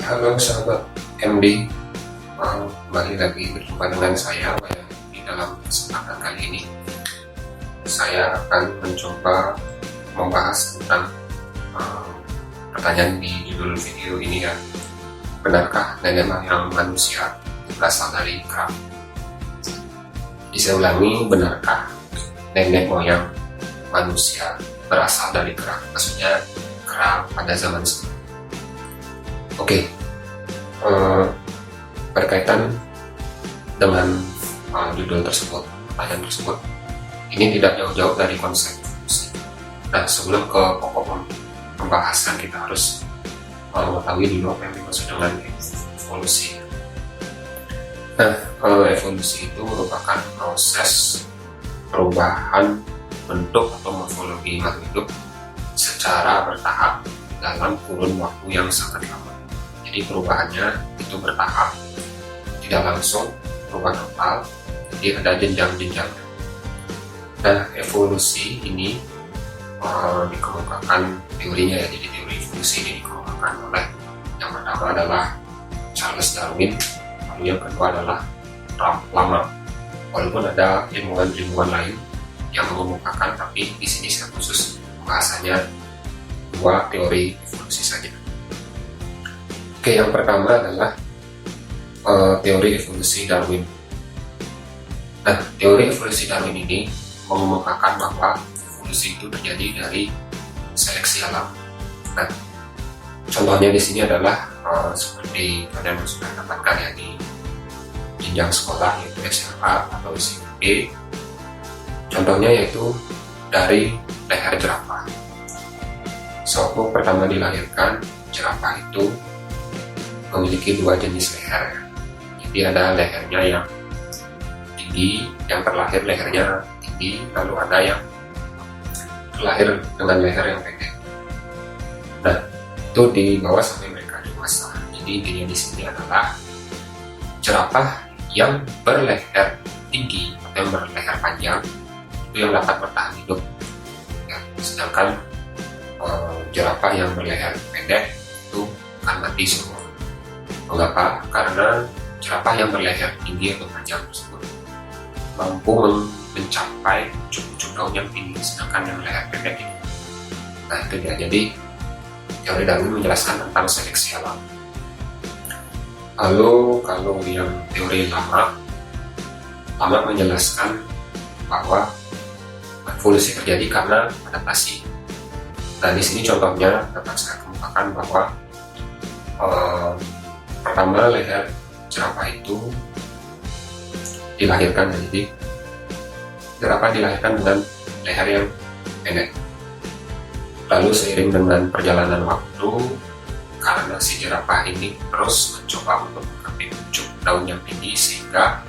Halo sahabat MD, kembali lagi berjumpa dengan saya. Di dalam kesempatan kali ini saya akan mencoba membahas tentang pertanyaan di judul video ini, ya. Benarkah nenek moyang manusia berasal dari kera? Saya ulangi, benarkah nenek moyang manusia berasal dari kera? Maksudnya kera pada zaman sekarang. Oke, berkaitan dengan judul tersebut, pertanyaan tersebut, ini tidak jauh-jauh dari konsep evolusi. Nah, sebelum ke pokok pembahasan, kita harus mengetahui dulu apa yang dimaksud dengan evolusi. Nah, evolusi itu merupakan proses perubahan bentuk atau morfologi makhluk hidup secara bertahap dalam kurun waktu yang sangat lama. Jadi perubahannya itu bertahap, tidak langsung berubah total, jadi ada jenjang-jenjangnya. Nah, evolusi ini dikemukakan teorinya, ya. Jadi teori evolusi ini dikemukakan oleh yang pertama adalah Charles Darwin, lalu yang kedua adalah Ralph Lama. Walaupun ada ilmuwan-ilmuwan lain yang mengemukakan, tapi di sini saya khusus pembahasannya dua teori evolusi saja. Oke, yang pertama adalah teori evolusi Darwin. Nah, teori evolusi Darwin ini mengemukakan bahwa evolusi itu terjadi dari seleksi alam. Nah, contohnya di sini adalah seperti kalian sudah dapatkan, ya, di jenjang sekolah, yaitu SMA atau SMP. Contohnya yaitu dari leher jerapah. Sewaktu pertama dilahirkan, jerapah itu memiliki dua jenis leher. Jadi ada lehernya yang tinggi, yang terlahir lehernya tinggi, lalu ada yang terlahir dengan leher yang pendek. Nah, itu dibawa sampai mereka dewasa. Jadi intinya di sini adalah jerapah yang berleher tinggi atau yang berleher panjang itu yang dapat bertahan hidup, ya. Sedangkan jerapah yang berleher pendek itu akan mati semua. Mengapa? Karena jerapah yang berleher tinggi atau panjang tersebut mampu mencapai pucuk-pucuk daun yang tinggi, sedangkan yang leher pendek ini. Nah, itu dia. Jadi teori Darwin menjelaskan tentang seleksi alam. Lalu kalau yang teori lama menjelaskan bahwa evolusi terjadi karena adaptasi. Nah, di sini contohnya dapat saya kemukakan bahwa pertama leher jerapah itu dilahirkan, jadi jerapah dilahirkan dengan leher yang pendek. Lalu seiring dengan perjalanan waktu, karena si jerapah ini terus mencoba untuk menggapai pucuk daun yang tinggi, sehingga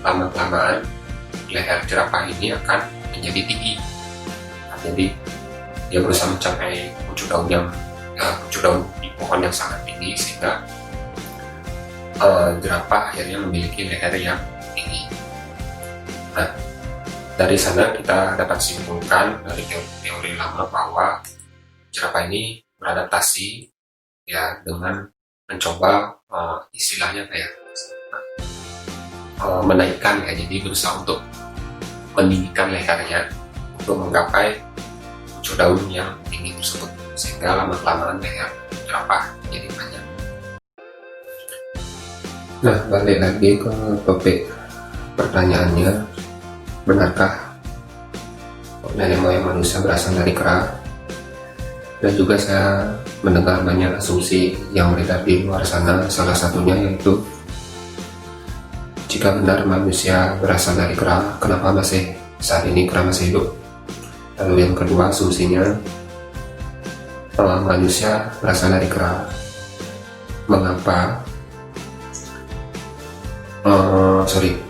lama-kelamaan leher jerapah ini akan menjadi tinggi. Nah, jadi dia berusaha mencapai pucuk daun di pohon yang sangat tinggi, sehingga jerapah akhirnya memiliki leher yang tinggi. Nah, dari sana kita dapat simpulkan dari teori lama bahwa jerapah ini beradaptasi, ya, dengan mencoba istilahnya kayak menaikkan, ya. Jadi berusaha untuk meninggikan lehernya untuk menggapai pucuk daun yang tinggi tersebut, sehingga lama-kelamaan leher jerapah jadi panjang. Nah, balik lagi ke topik pertanyaannya, benarkah nenek moyang manusia berasal dari kera? Dan juga saya mendengar banyak asumsi yang beredar di luar sana, salah satunya yaitu jika benar manusia berasal dari kera, kenapa masih saat ini kera masih hidup? Lalu yang kedua asumsinya, manusia berasal dari kera, mengapa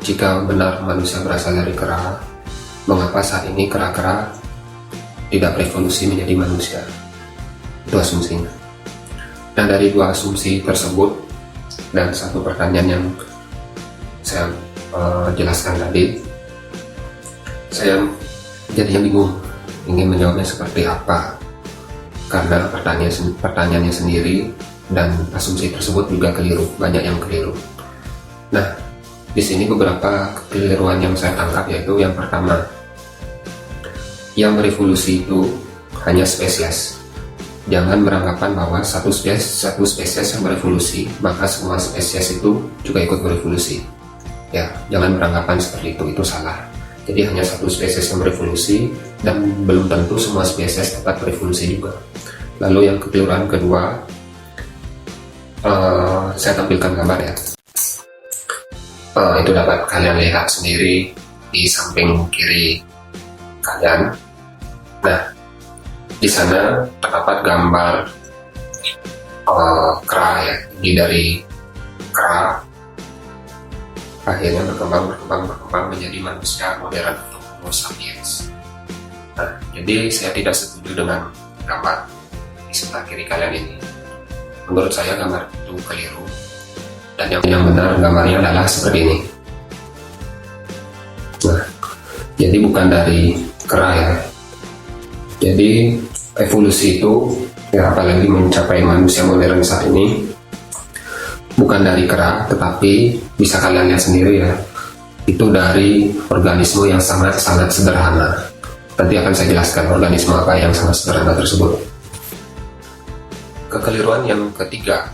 jika benar manusia berasal dari kera, mengapa saat ini kera-kera tidak berevolusi menjadi manusia? Itu asumsinya. Nah, dari dua asumsi tersebut dan satu pertanyaan yang saya jelaskan tadi, saya jadinya bingung ingin menjawabnya seperti apa, karena pertanyaannya sendiri dan asumsi tersebut juga keliru, banyak yang keliru. Nah, di sini beberapa kekeliruan yang saya tangkap, yaitu yang pertama, yang berevolusi itu hanya spesies. Jangan beranggapan bahwa satu spesies yang berevolusi maka semua spesies itu juga ikut berevolusi. Ya, jangan beranggapan seperti itu salah. Jadi hanya satu spesies yang berevolusi dan belum tentu semua spesies dapat berevolusi juga. Lalu yang kekeliruan kedua, saya tampilkan gambar ya. Itu dapat kalian lihat sendiri di samping kiri kalian. Nah, di sana terdapat gambar kera ya. Ini dari kera akhirnya berkembang menjadi manusia modern atau Homo sapiens. Nah, jadi saya tidak setuju dengan gambar di sebelah kiri kalian ini. Menurut saya gambar itu keliru, dan yang benar gambarnya adalah seperti ini. Nah, jadi bukan dari kera ya. Jadi evolusi itu ya, apalagi mencapai manusia modern saat ini, bukan dari kera, tetapi bisa kalian lihat sendiri ya, itu dari organisme yang sangat-sangat sederhana. Nanti akan saya jelaskan organisme apa yang sangat sederhana tersebut. Kekeliruan yang ketiga,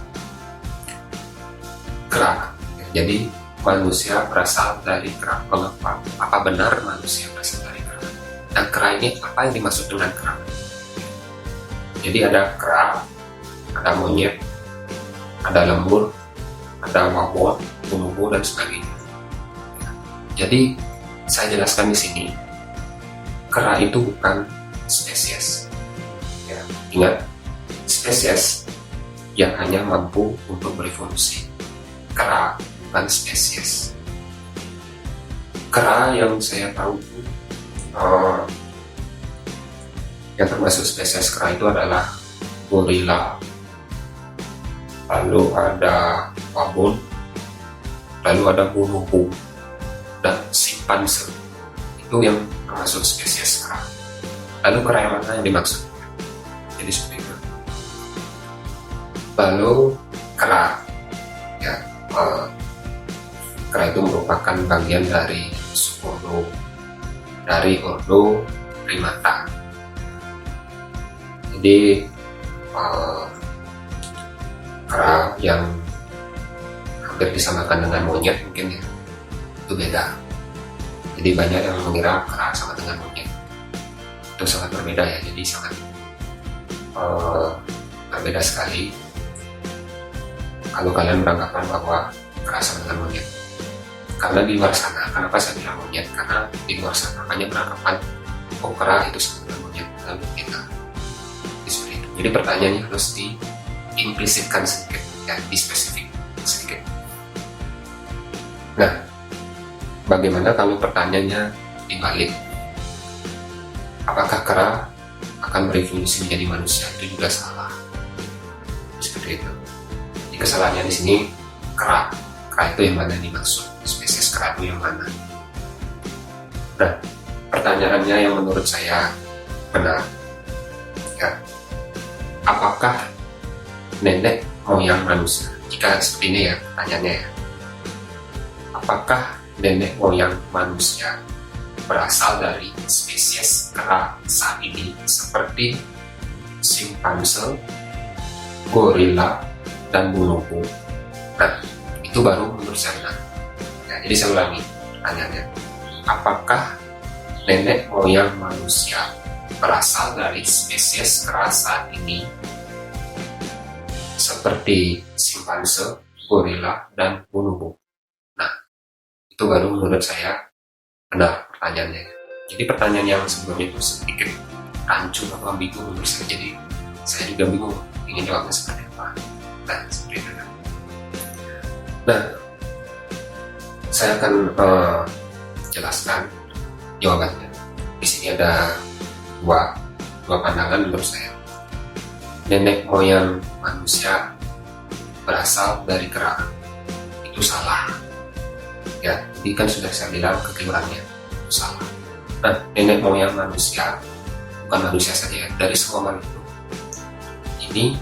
kera. Jadi manusia berasal dari kera. Mengapa? Apa benar manusia berasal dari kera? Dan kera ini apa yang dimaksud dengan kera? Jadi ada kera, ada monyet, ada lembur, ada wabon, bonobo, dan sebagainya. Jadi saya jelaskan di sini, kera itu bukan spesies. Ya, ingat, spesies yang hanya mampu untuk berevolusi. Kera bukan spesies. Kera yang saya tahu yang termasuk spesies kera itu adalah gorila, lalu ada babon, lalu ada bonobo, dan simpanse. Itu yang termasuk spesies kera. Lalu kera yang mana yang dimaksud? Jadi seperti itu. Lalu kera, ya, kera itu merupakan bagian dari subordo, dari ordo primata. Jadi kera yang hampir disamakan dengan monyet mungkin ya, itu beda. Jadi banyak yang mengira kera sama dengan monyet, itu sangat berbeda ya. Jadi sangat berbeda sekali kalau kalian beranggapan bahwa kera sama dengan monyet. Karena di luar sana, kenapa saya bilang monyet? Karena di luar sana banyak beranggapan oh kera itu sama dengan monyet, lalu kita seperti itu. Jadi pertanyaannya harus diimplisitkan sedikit ya, dispesifik sedikit. Nah, bagaimana kalau pertanyaannya dibalik? Apakah kera akan berevolusi menjadi manusia? Itu juga salah. Seperti itu. Jadi kesalahannya di sini kera. Kera itu yang mana dimaksud? Spesies kera itu yang mana? Nah, pertanyaannya yang menurut saya benar. Ya, apakah nenek moyang manusia? Jika seperti ini ya pertanyaannya ya. Apakah nenek moyang manusia berasal dari spesies kera saat ini seperti simpanse, gorila, dan bonobo? Nah, itu baru menurut saya benar. Nah, jadi saya ulangi pertanyaannya. Apakah nenek moyang manusia berasal dari spesies kera saat ini seperti simpanse, gorila, dan bonobo? Nah, itu baru menurut saya benar pertanyaannya. Jadi pertanyaan yang sebelumnya itu sedikit rancu atau ambigu menurut saya. Jadi saya juga bingung ingin jawabnya seperti apa. Nah, seperti itu. Nah, saya akan jelaskan jawabannya. Di sini ada dua pandangan menurut saya. Nenek moyang manusia berasal dari kera, itu salah. Ya, jadi kan sudah saya bilang kekeliruannya itu salah. Nah, nenek moyang manusia bukan manusia saja, dari semua makhluk ini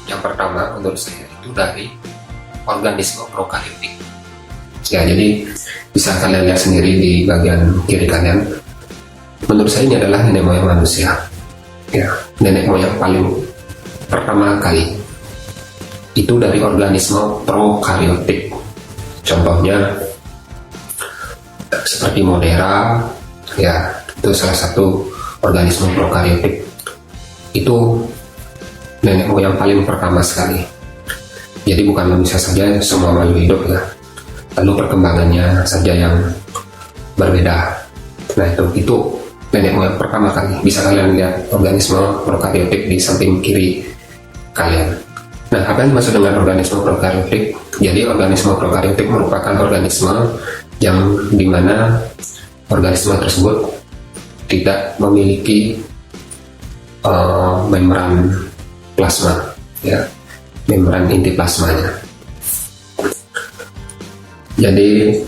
yang pertama menurut saya itu dari organisme prokaryotik. Ya, jadi bisa kalian lihat sendiri di bagian kiri kalian. Menurut saya ini adalah nenek moyang manusia. Ya, nenek moyang paling pertama kali itu dari organisme prokaryotik. Contohnya seperti Monera, ya itu salah satu organisme prokaryotik. Itu nenek moyang paling pertama sekali. Jadi bukan manusia saja, semua makhluk hidup ya. Lalu perkembangannya saja yang berbeda. Nah itu nenek moyang pertama kali. Bisa kalian lihat organisme prokaryotik di samping kiri kalian. Nah, apa yang dimaksud dengan organisme prokaryotik? Jadi organisme prokaryotik merupakan organisme yang dimana organisme tersebut tidak memiliki membran plasma, ya, membran inti plasmanya. Jadi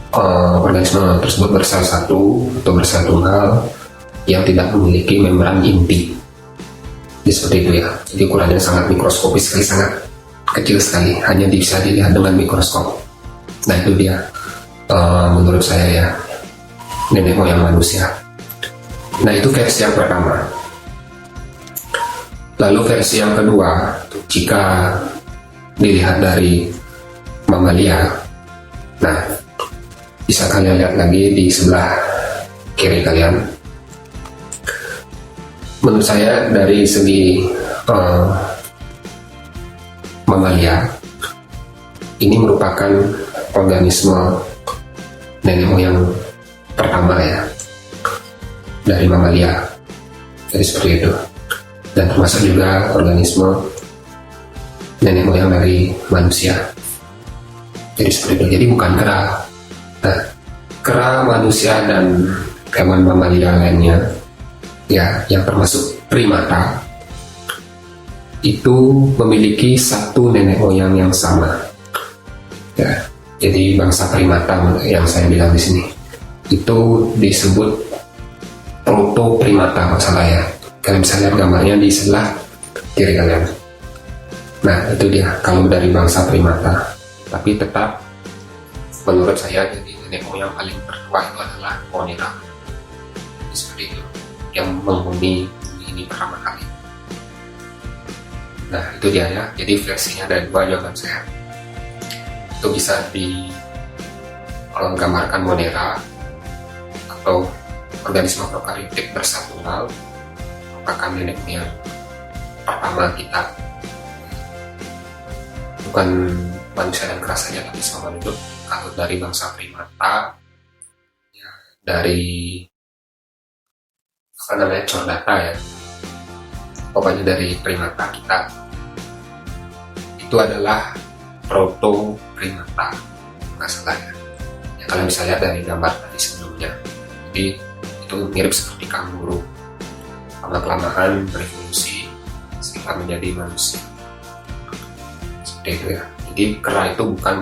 organisme tersebut bersel satu atau bersel tunggal yang tidak memiliki membran inti. Jadi seperti itu ya. Jadi ukurannya sangat mikroskopis sekali, sangat kecil sekali, hanya bisa dilihat dengan mikroskop. Nah itu dia menurut saya ya, nenek moyang manusia. Nah itu versi yang pertama. Lalu versi yang kedua, jika dilihat dari mamalia, nah bisa kalian lihat lagi di sebelah kiri kalian. Menurut saya dari segi mamalia, ini merupakan organisme nenek moyang pertama ya dari mamalia. Jadi seperti itu. Dan termasuk juga organisme nenek moyang dari manusia. Jadi seperti itu. Jadi bukan kera. Nah, kera, manusia dan hewan mamalia lainnya, ya, yang termasuk primata, itu memiliki satu nenek moyang yang sama. Ya, jadi bangsa primata yang saya bilang di sini itu disebut protoprimata masalah ya. Kalian bisa lihat gambarnya di sebelah kiri kalian. Nah itu dia kalau dari bangsa primata. Tapi tetap menurut saya jadi nenek moyang paling tertua itu adalah Monera. Seperti itu, yang menghuni ini pertama kali. Nah itu dia ya. Jadi versinya ada dua jawaban saya. Itu bisa digambarkan Monera atau organisme prokaryotik bersatunggal, merupakan nenek moyang pertama kita. Bukan manusia dan kera saja, tapi semua hidup. Kalau dari bangsa primata, ya, dari apa namanya, chordata ya, pokoknya dari primata kita itu adalah proto primata, nggak salah ya. Ya kalian bisa lihat dari gambar tadi sebelumnya. Jadi itu mirip seperti kanguru, lama-kelamaan berevolusi sehingga menjadi manusia. Seperti itu ya. Jadi kera itu bukan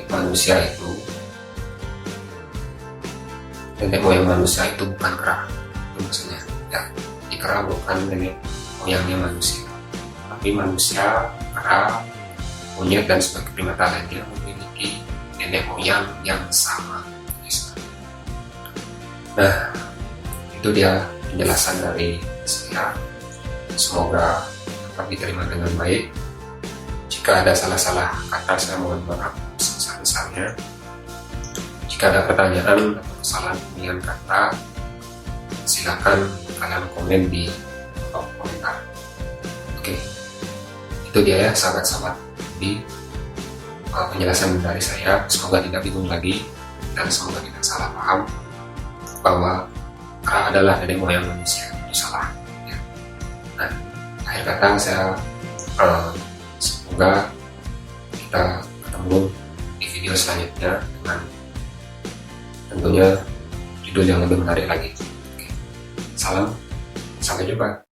manusia itu, nenek moyang manusia itu bukan kera, itu maksudnya ya. Di kera bukan nenek moyangnya manusia, tapi manusia, kera, monyet dan sebagai primata lainnya memiliki nenek moyang yang sama. Nah itu dia penjelasan dari saya. Semoga dapat diterima dengan baik. Jika ada salah-salah kata, saya mohon maaf sebesar-besarnya. Jika ada pertanyaan atau kesalahan pemilihan kata, silakan kalian komen di kolom komentar. Oke, itu dia ya sahabat-sahabat di penjelasan dari saya. Semoga tidak bingung lagi dan semoga tidak salah paham bahwa kera adalah nenek moyang manusia. Itu salah. Nah, akhir kata saya semoga kita ketemu di video selanjutnya dengan tentunya judul yang lebih menarik lagi. Oke. Salam, sampai jumpa.